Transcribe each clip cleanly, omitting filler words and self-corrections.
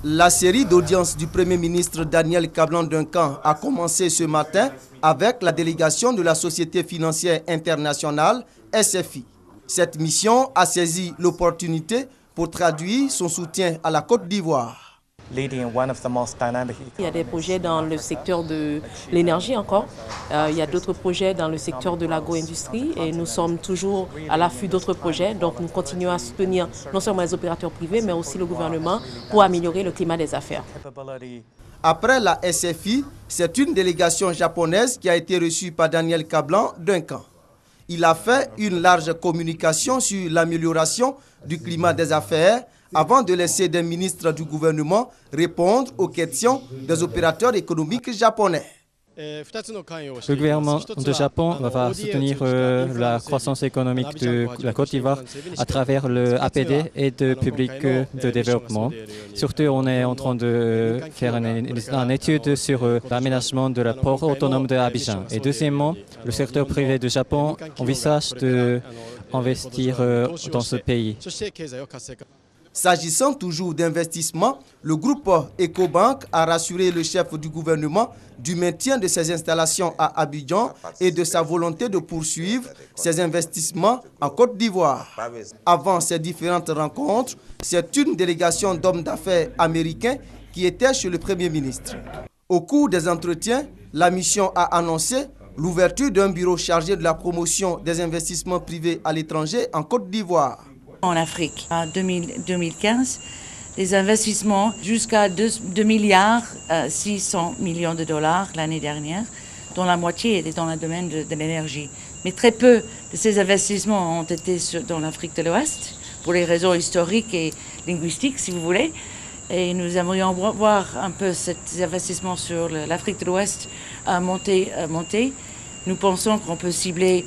La série d'audiences du Premier ministre Daniel Kablan-Duncan a commencé ce matin avec la délégation de la Société financière internationale, SFI. Cette mission a saisi l'opportunité pour traduire son soutien à la Côte d'Ivoire. Il y a des projets dans le secteur de l'énergie encore. Il y a d'autres projets dans le secteur de l'agro-industrie et nous sommes toujours à l'affût d'autres projets. Donc nous continuons à soutenir non seulement les opérateurs privés mais aussi le gouvernement pour améliorer le climat des affaires. Après la SFI, c'est une délégation japonaise qui a été reçue par Daniel Kablan-Duncan. Il a fait une large communication sur l'amélioration du climat des affaires avant de laisser des ministres du gouvernement répondre aux questions des opérateurs économiques japonais. Le gouvernement du Japon va soutenir la croissance économique de la Côte d'Ivoire à travers le APD, aide publique de développement. Surtout, on est en train de faire une étude sur l'aménagement de la port autonome de Abidjan. Et deuxièmement, le secteur privé du Japon envisage d'investir dans ce pays. S'agissant toujours d'investissement, le groupe Ecobank a rassuré le chef du gouvernement du maintien de ses installations à Abidjan et de sa volonté de poursuivre ses investissements en Côte d'Ivoire. Avant ces différentes rencontres, c'est une délégation d'hommes d'affaires américains qui était chez le Premier ministre. Au cours des entretiens, la mission a annoncé l'ouverture d'un bureau chargé de la promotion des investissements privés à l'étranger en Côte d'Ivoire. En Afrique, en 2015, les investissements jusqu'à 2 milliards 600 millions de dollars l'année dernière, dont la moitié était dans le domaine de l'énergie. Mais très peu de ces investissements ont été dans l'Afrique de l'Ouest, pour les raisons historiques et linguistiques, si vous voulez. Et nous aimerions voir un peu ces investissements sur l'Afrique de l'Ouest monter. Nous pensons qu'on peut cibler,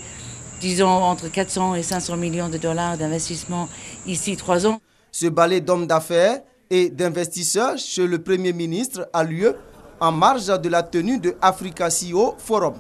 disons, entre 400 et 500 millions de dollars d'investissement ici 3 ans. Ce balai d'hommes d'affaires et d'investisseurs chez le Premier ministre a lieu en marge de la tenue de Africa CEO Forum.